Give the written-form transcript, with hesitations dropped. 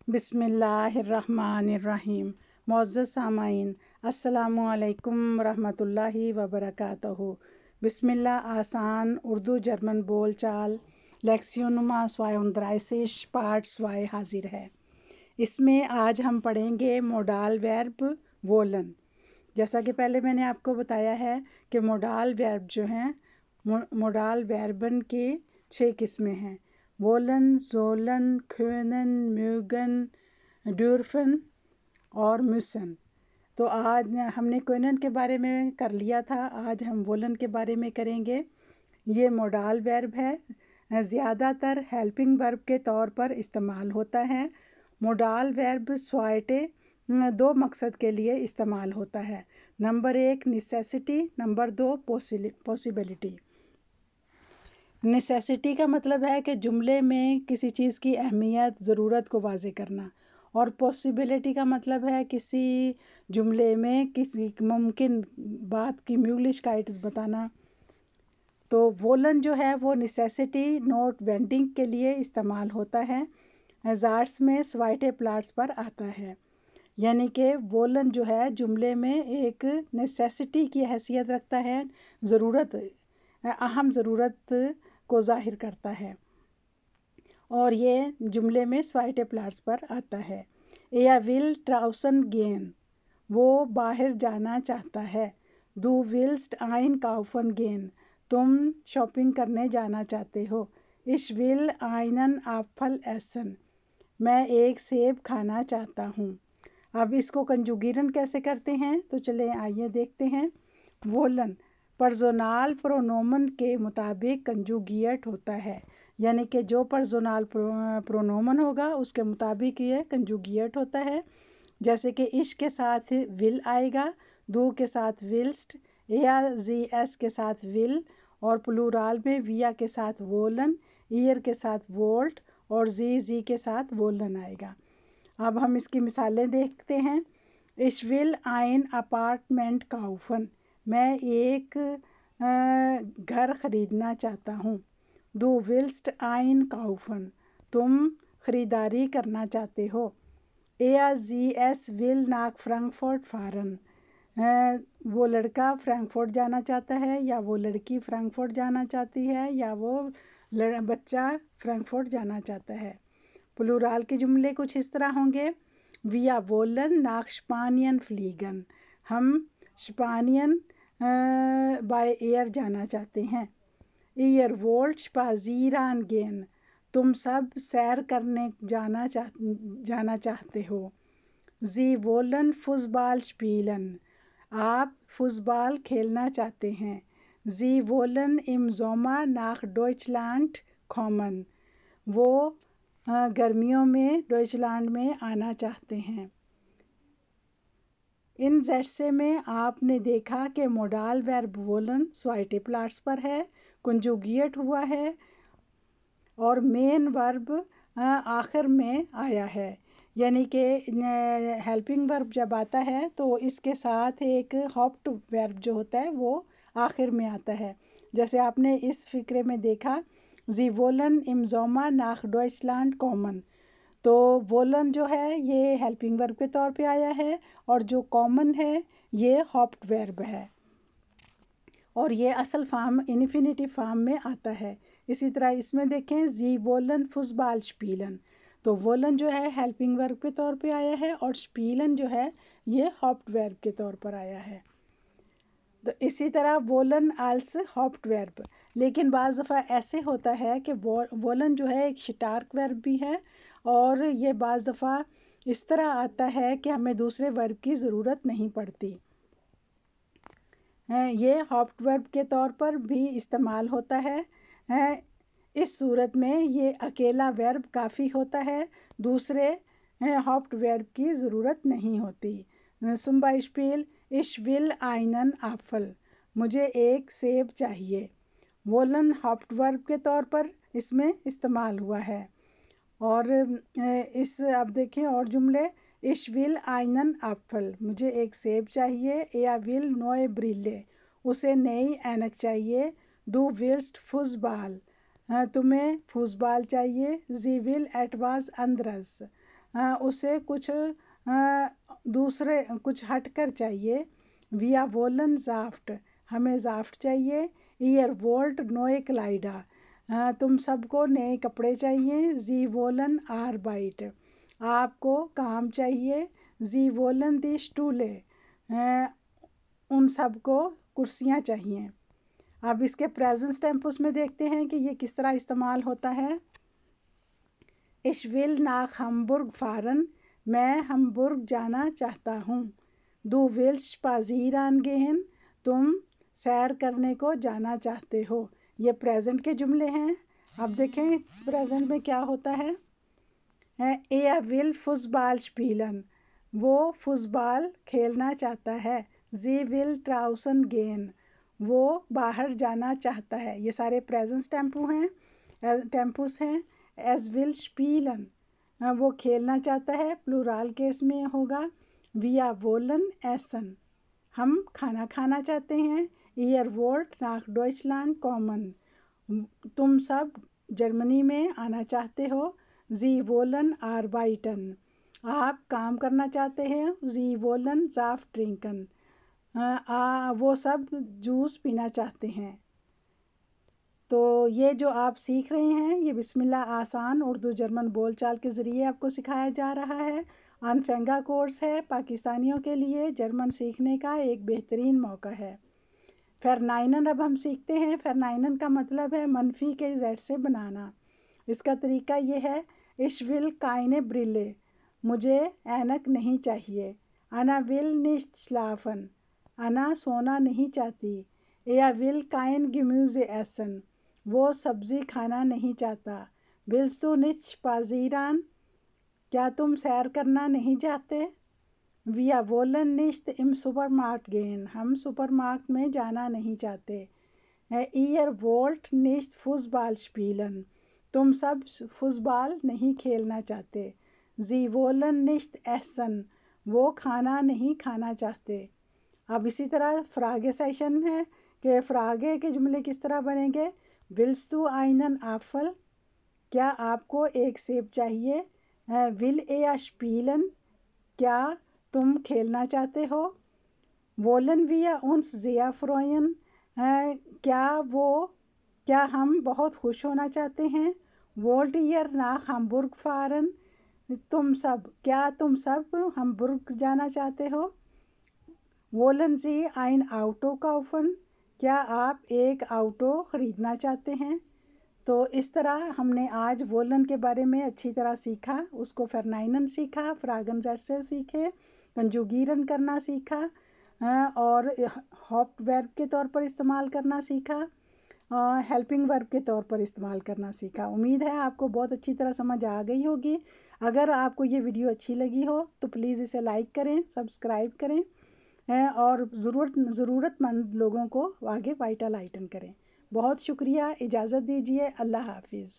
बिस्मिल्लाहिर्रहमानिर्रहीम। मुअज़्ज़ज़ सामाईन, अस्सलामु अलैकुम रहमतुल्लाहि व बरकातहू। बिस्मिल्लाह आसान उर्दू जर्मन बोल चाल लेक्सियोनुमा 32 पार्ट 2 हाजिर है। इसमें आज हम पढ़ेंगे मोडाल वर्ब वोलन। जैसा कि पहले मैंने आपको बताया है कि मोडाल वर्ब जो हैं, मोडाल वर्बन की 6 किस्में हैं: woollen, Jolen, können, mögen, dürfen और müssen। तो आज हमने können के बारे में कर लिया था, आज हम वोलन के बारे में करेंगे। ये मोडाल वर्ब है, ज़्यादातर हेल्पिंग वर्ब के तौर पर इस्तेमाल होता है। मोडाल वर्ब स्वाइटे 2 मकसद के लिए इस्तेमाल होता है। Number 1 necessity, number 2 possibility. Necessity का मतलब है कि जुमले में किसी चीज़ की अहमियत, ज़रूरत को वाज़े करना, और पॉसिबिलिटी का मतलब है किसी जुमले में किसी मुमकिन बात की म्यूलिशकाइट्स बताना। तो वोलन जो है वो नेसेसिटी नोट वेंडिंग के लिए इस्तेमाल होता है। ज़ार्ट्स में स्वाइटे प्लाट्स पर आता है, यानी कि वोलन जो है जुमले में एक नेसेसिटी की हैसियत रखता है, ज़रूरत, अहम ज़रूरत को ज़ाहिर करता है, और ये जुमले में स्वाइटे प्लाट्स पर आता है। या विल ट्राउसन गेन, वो बाहर जाना चाहता है। दू विल्स्ट आइन काउफन गेन, तुम शॉपिंग करने जाना चाहते हो। इश विल आइनन आपफल एसन, मैं एक सेब खाना चाहता हूँ। अब इसको कंजुगीरन कैसे करते हैं, तो चले आइए देखते हैं। वोलन पर्सोनाल प्रोनोमन के मुताबिक कंजुगिएट होता है, यानी कि जो पर्सोनाल प्रोनोमन होगा उसके मुताबिक ये कंजुगिएट होता है। जैसे कि इश के साथ विल आएगा, दू के साथ विल्स्ट, या जी एस के साथ विल, और प्लूराल में विया के साथ वोलन, ईयर के साथ वोल्ट, और जी के साथ वोलन आएगा। अब हम इसकी मिसालें देखते हैं। इश विल आइन अपार्टमेंट काउफन, मैं एक घर ख़रीदना चाहता हूँ। दू विल्स्ट आइन काउफन, तुम ख़रीदारी करना चाहते हो। एया जी एस विल नाक फ्रैंकफर्ट फारन, वो लड़का फ्रैंकफर्ट जाना चाहता है, या वो लड़की फ्रैंकफर्ट जाना चाहती है, या वो बच्चा फ्रैंकफर्ट जाना चाहता है। प्लूराल के जुमले कुछ इस तरह होंगे। विया वोलन नाक स्पानियन फ्लीगन, हम स्पानियन बाय एयर जाना चाहते हैं। ईयर वोल्ट स्पाजीरान गेन, तुम सब सैर करने जाना चाहते हो। जी वोलन फुटबॉल स्पीलन, आप फुटबॉल खेलना चाहते हैं। जी वोलन इम जोमा नाक डॉइचलैंड कॉमन, वो गर्मियों में डॉइचलैंड में आना चाहते हैं। इन ज़ैसे में आपने देखा कि मोडाल वर्ब वोलन स्वाइटे प्लाट्स पर है, कंजुगिएट हुआ है, और मेन वर्ब आखिर में आया है, यानी कि हेल्पिंग वर्ब जब आता है तो इसके साथ एक हॉप्ड वर्ब जो होता है वो आखिर में आता है। जैसे आपने इस फिक्रे में देखा, जी वोलन इम जोमा नाक डॉइचलैंड कॉमन, तो वोलन जो है ये हेल्पिंग वर्ब के तौर पे आया है, और जो कॉमन है ये हॉप्ड वर्ब है, और ये असल फॉर्म इन्फिनिटिव फॉर्म में आता है। इसी तरह इसमें देखें, जी वोलन फुटबॉल स्पीलन, तो वोलन जो है हेल्पिंग वर्ब के तौर पे आया है, और स्पीलन जो है ये हॉप्ड वर्ब के तौर पर आया है। तो इसी तरह वोलन आल्स हॉप्ड वर्ब, लेकिन बाज़ दफ़ा ऐसे होता है कि वोलन जो है एक स्टार्क वर्ब भी है, और ये बाज़ दफ़ा इस तरह आता है कि हमें दूसरे वर्ब की ज़रूरत नहीं पड़ती। ये हॉप्ड वर्ब के तौर पर भी इस्तेमाल होता है। इस सूरत में ये अकेला वर्ब काफ़ी होता है, दूसरे हॉप्ड वर्ब की ज़रूरत नहीं होती। zum Beispiel ich will einen Apfel, मुझे एक सेब चाहिए। वोलन हॉप्ड वर्ब के तौर पर इसमें इस्तेमाल हुआ है। और इस अब देखें और जुमले, इश विल आइनन एप्पल, मुझे एक सेब चाहिए। या विल नोए ब्रिले, उसे नई ऐनक चाहिए। दू विल्स्ट फुटबॉल, तुम्हें फुटबॉल चाहिए। जी विल एटवाज अंदरस, اسے کچھ دوسرے کچھ ہٹ کر چاہیے. وی آر وولن زافٹ، ہمیں زافٹ چاہیے. ایئر وولٹ نوئے کلائڈا، تم سب کو نئے کپڑے چاہیے. زی وولن آر بائٹ، آپ کو کام چاہیے. زی وولن دی اسٹولے، ان سب کو کرسیاں چاہیے. اب اس کے پریزنٹ ٹیمپس میں دیکھتے ہیں کہ یہ کس طرح استعمال ہوتا ہے. Ich will nach Hamburg fahren، میں ہمبرگ جانا چاہتا ہوں. Du willst spazieren gehen، تم سیر کرنے کو جانا چاہتے ہو. یہ پریزنٹ کے جملے ہیں. اب دیکھیں اس پریزنٹ میں کیا ہوتا ہے. Er will Fußball spielen، وہ فٹ بال کھیلنا چاہتا ہے. Sie will draußen gehen، وہ باہر جانا چاہتا ہے. یہ سارے پریزنٹ ٹیمپوس ہیں. As will spielen، وہ کھیلنا چاہتا ہے. پلورال کیس میں ہوگا wir wollen essen، ہم کھانا کھانا چاہتے ہیں. Ihr wollt nach Deutschland kommen، تم سب جرمنی میں آنا چاہتے ہو. Sie wollen arbeiten، آپ کام کرنا چاہتے ہیں. Sie wollen Saft trinken، وہ سب جوس پینا چاہتے ہیں. تو یہ جو آپ سیکھ رہے ہیں یہ بسم اللہ آسان اردو جرمن بول چال کے ذریعے آپ کو سکھایا جا رہا ہے. انفینگا کورس ہے، پاکستانیوں کے لیے جرمن سیکھنے کا ایک بہترین موقع ہے. فرنائنن اب ہم سیکھتے ہیں. فرنائنن کا مطلب ہے منفی کے زیڈ سے بنانا. اس کا طریقہ یہ ہے. Ich will keine Brille، مجھے اینک نہیں چاہیے. Anna will nicht schlafen، انا سونا نہیں چاہتی. Er will kein Gemüse essen، وہ سبزی کھانا نہیں چاہتا. Willst du nicht spazieren، کیا تم سیر کرنا نہیں چاہتے. Wir wollen nicht im Supermarkt gehen، ہم سپر مارکٹ میں جانا نہیں چاہتے. Ihr wollt nicht Fußball spielen، تم سب فٹ بال نہیں کھیلنا چاہتے. Sie wollen nicht essen، وہ کھانا نہیں کھانا چاہتے. اب اسی طرح فراگے سیشن ہے کہ فراگے کے جملے کس طرح بنیں گے. Willst du einen Apfel، کیا آپ کو ایک سیب چاہیے. Will er spielen، کیا تم کھیلنا چاہتے ہو. Wollen wir uns sehr freuen، کیا ہم بہت خوش ہونا چاہتے ہیں. Wollt ihr nach Hamburg fahren، کیا تم سب ہمبرگ جانا چاہتے ہو. Wollen Sie ein Auto kaufen، کیا آپ ایک آٹو خریدنا چاہتے ہیں. تو اس طرح ہم نے آج وولن کے بارے میں اچھی طرح سیکھا. اس کو فرنائنن سیکھا، فراگن زیڈ سے سیکھے، کنجوگیرن کرنا سیکھا، اور ہاپ ورب کے طور پر استعمال کرنا سیکھا، ہیلپنگ ورب کے طور پر استعمال کرنا سیکھا. امید ہے آپ کو بہت اچھی طرح سمجھ آ گئی ہوگی. اگر آپ کو یہ ویڈیو اچھی لگی ہو تو پلیز اسے لائک کریں، سبسکرائب کریں، اور ضرورت مند لوگوں کو آگے وائٹل آئٹن کریں. بہت شکریہ. اجازت دیجیے. اللہ حافظ.